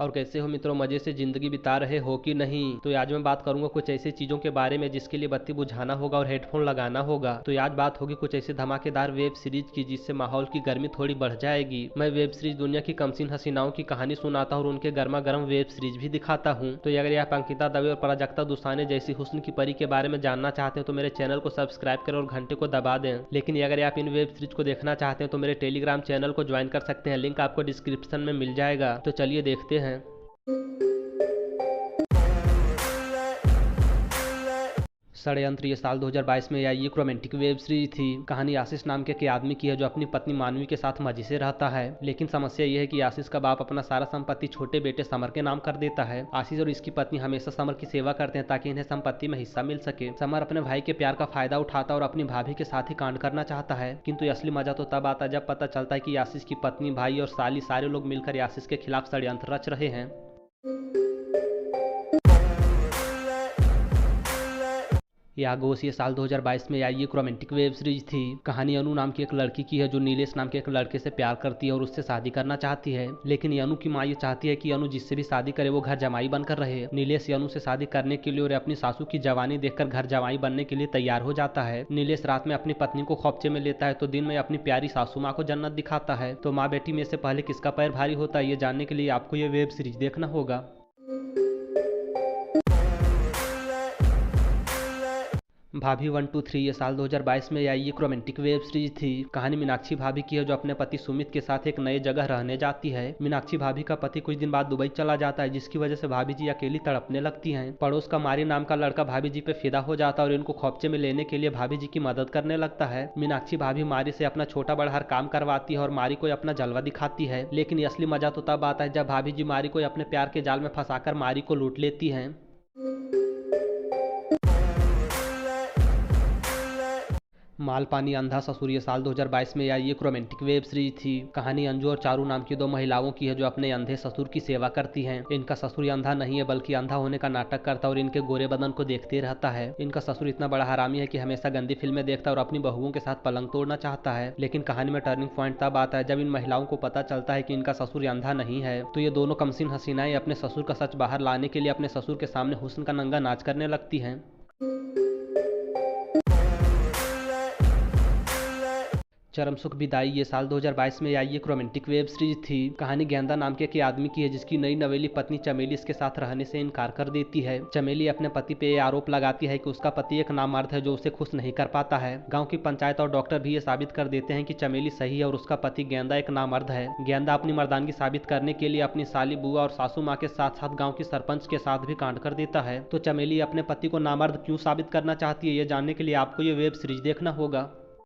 और कैसे हो मित्रों, मजे से जिंदगी बिता रहे हो कि नहीं। तो आज मैं बात करूंगा कुछ ऐसी चीजों के बारे में जिसके लिए बत्ती बुझाना होगा और हेडफोन लगाना होगा। तो आज बात होगी कुछ ऐसी धमाकेदार वेब सीरीज की जिससे माहौल की गर्मी थोड़ी बढ़ जाएगी। मैं वेब सीरीज दुनिया की कमसीन हसीनाओं की कहानी सुनाता हूँ और उनके गर्मा गर्म वेब सीरीज भी दिखाता हूँ। तो अगर आप अंकिता दवे और प्राजक्ता दुसाने जैसी हुस्न की परी के बारे में जानना चाहते हैं तो मेरे चैनल को सब्सक्राइब करें और घंटे को दबा दें। लेकिन अगर आप इन वेब सीरीज को देखना चाहते हैं तो मेरे टेलीग्राम चैनल को ज्वाइन कर सकते हैं, लिंक आपको डिस्क्रिप्शन में मिल जाएगा। तो चलिए देखते हैं। षड्यंत्र ये साल 2022 में आई एक रोमांटिक वेब सीरीज थी। कहानी आशीष नाम के आदमी की है जो अपनी पत्नी मानवी के साथ मजे से रहता है। लेकिन समस्या यह है कि आशीष का बाप अपना सारा संपत्ति छोटे बेटे समर के नाम कर देता है। आशीष और इसकी पत्नी हमेशा समर की सेवा करते हैं ताकि इन्हें संपत्ति में हिस्सा मिल सके। समर अपने भाई के प्यार का फायदा उठाता और अपनी भाभी के साथ ही कांड करना चाहता है, किंतु असली मजा तो तब आता जब पता चलता है कि आशीष की पत्नी, भाई और साली सारे लोग मिलकर आशीष के खिलाफ षड्यंत्र रच रहे हैं। यागोस ये साल 2022 में आई एक रोमांटिक वेब सीरीज थी। कहानी अनु नाम की एक लड़की की है जो नीलेश नाम के एक लड़के से प्यार करती है और उससे शादी करना चाहती है। लेकिन अनु की माँ ये चाहती है कि अनु जिससे भी शादी करे वो घर जमाई बनकर रहे। नीलेश अनु से शादी करने के लिए और अपनी सासू की जवानी देखकर घर जमाई बनने के लिए तैयार हो जाता है। नीलेश रात में अपनी पत्नी को खौपचे में लेता है तो दिन में अपनी प्यारी सासू माँ को जन्नत दिखाता है। तो माँ बेटी में से पहले किसका पैर भारी होता है ये जानने के लिए आपको ये वेब सीरीज देखना होगा। भाभी 123 ये साल 2022 में आई एक रोमांटिक वेब सीरीज थी। कहानी मीनाक्षी भाभी की है जो अपने पति सुमित के साथ एक नए जगह रहने जाती है। मीनाक्षी भाभी का पति कुछ दिन बाद दुबई चला जाता है जिसकी वजह से भाभी जी अकेली तड़पने लगती हैं। पड़ोस का मारी नाम का लड़का भाभी जी पे फिदा हो जाता है और इनको खौपचे में लेने के लिए भाभी जी की मदद करने लगता है। मीनाक्षी भाभी मारी से अपना छोटा बड़ा हर काम करवाती है और मारी को अपना जलवा दिखाती है। लेकिन असली मजा तो तब आता है जब भाभी जी मारी को अपने प्यार के जाल में फंसाकर मारी को लूट लेती है। मालपानी अंधा ससुर ये साल 2022 में आई एक रोमांटिक वेब सीरीज थी। कहानी अंजू और चारू नाम की दो महिलाओं की है जो अपने अंधे ससुर की सेवा करती हैं। इनका ससुर अंधा नहीं है बल्कि अंधा होने का नाटक करता और इनके गोरे बदन को देखते रहता है। इनका ससुर इतना बड़ा हरामी है कि हमेशा गंदी फिल्में देखता और अपनी बहुओं के साथ पलंग तोड़ना चाहता है। लेकिन कहानी में टर्निंग पॉइंट तब आता है जब इन महिलाओं को पता चलता है कि इनका ससुर अंधा नहीं है। तो ये दोनों कमसीन हसीनाएं अपने ससुर का सच बाहर लाने के लिए अपने ससुर के सामने हुस्न का नंगा नाच करने लगती हैं। चरम सुख विदाई ये साल 2022 में आई एक रोमांटिक वेब सीरीज थी। कहानी गेंदा नाम के एक आदमी की है जिसकी नई नवेली पत्नी चमेली इसके साथ रहने से इनकार कर देती है। चमेली अपने पति पे ये आरोप लगाती है कि उसका पति एक नामर्द है जो उसे खुश नहीं कर पाता है। गांव की पंचायत और डॉक्टर भी ये साबित कर देते हैं कि चमेली सही है और उसका पति गेंदा एक नामर्द है। गेंदा अपनी मर्दानगी साबित करने के लिए अपनी साली, बुआ और सासू माँ के साथ साथ गाँव की सरपंच के साथ भी कांड कर देता है। तो चमेली अपने पति को नामर्द क्यों साबित करना चाहती है ये जानने के लिए आपको ये वेब सीरीज देखना होगा।